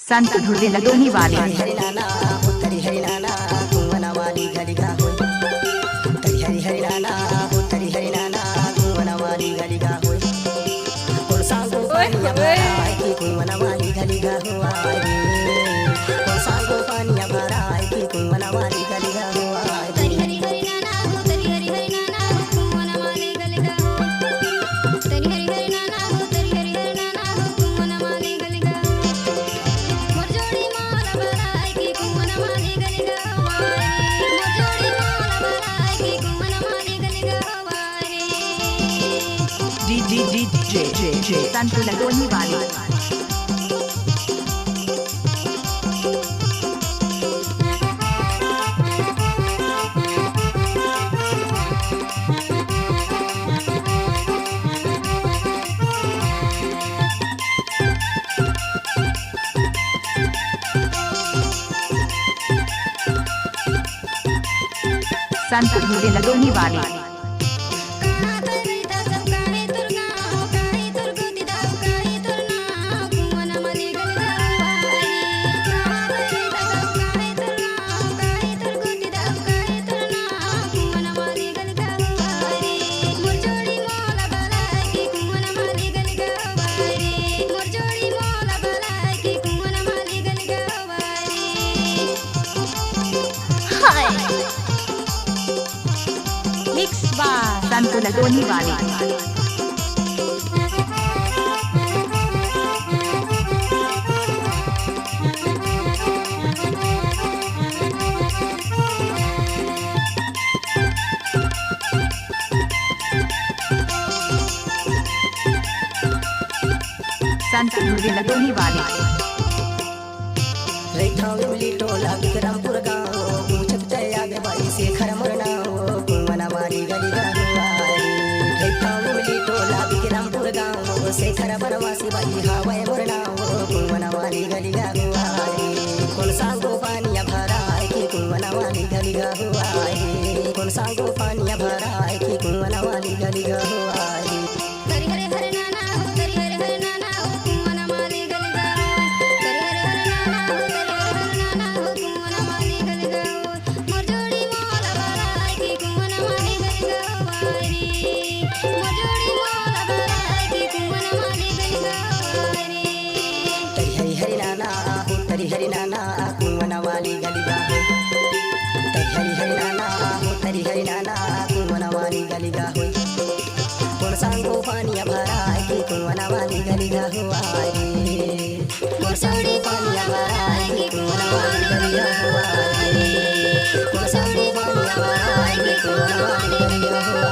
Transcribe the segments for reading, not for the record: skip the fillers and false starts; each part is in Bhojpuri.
संत ढूंढने लगोनी वाले हरि नाना उत्तरी हरि नाना कुंवना वाली गलिगा होय हरि नाना उत्तरी हरि नाना कुंवना वाली गलिगा होय और सांगो पानिया भरा की कुंवना वाली गलिगा हुआ रे और सांगो पानिया भरा की कुंवना वाली गलिगा हुआ तरी हरि हरि नाना हो तरी हरि हरि नाना हो कुंवना वाले गलिगा हो तरी हरि हरि नाना हो तरी हरि हरि नाना हो कुंवना वाले गलिगा हो मोर जोड़ी माला भराए की कुंवना वाले गलिगा हो मोर जोड़ी माला भराए की कुंवना वाले गलिगा हो DJ संत लगोनी वाले संत ढूंढने लगोनी वाले कहाँ तरैता सब काहे तुरना हो काहे तुरगुती दाव काहे तुरना कुंवना वाले गलिगा हो कहाँ तरैता सब काहे तुरना हो काहे तुरगुती दाव काहे तुरना कुंवना वाले गलिगा हो मोर जोड़ी माला भराए की कुंवना वाले गलिगा हो मोर जोड़ी माला भराए की कुंवना वाले गलिगा हो हाय मिक्स बार संत लगोनी वाले संत ढूंढने लगोनी वाले रेखा उमली टोला विक्रमपुर गाँव पूछत आगे बाई से खर मरना हो कुंवना वाली गलिगा हुआ रेखा उमली टोला विक्रमपुर गाँव से खर बनवासी बाई हवाए मरना हो कुंवना वाली गलिगा हुआ कौन सांगो पानिया भरा की कुंवना वाली गलिगा हुआ कौन सांगो पानिया भरा की कुंवना वाली गलिगा हुआ तरी हरि हरि नाना हो तरी हरि हरि नाना हो कुंवना वाले गलिगा हो तरी हरि हरि नाना हो तरी हरि हरि नाना हो कुंवना वाले गलिगा हो मोर जोड़ी माला भराए की कुंवना वाले गलिगा हो मोर जोड़ी माला भराए की कुंवना वाले गलिगा हो तरी हरि हरि नाना हो तरी हरि नाना कुंवना वाली गलिगा हो तरी हरि हरि नाना हो तरी हरि नाना कुंवना वाली गलिगा हो कौन सांगो पानिया भरा की कुंवना वाली गलिगा हुआ कौन सांगो पानिया भरा की कुंवना वाली गलिगा हुआ कौन सांगो पानिया भरा की कुंवना वाली गलिगा हुआ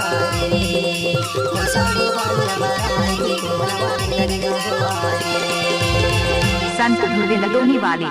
कौन सांगो पानिया भरा की कुंवना वाली गलिगा हुआ संत ढूंढने लगोनी वाले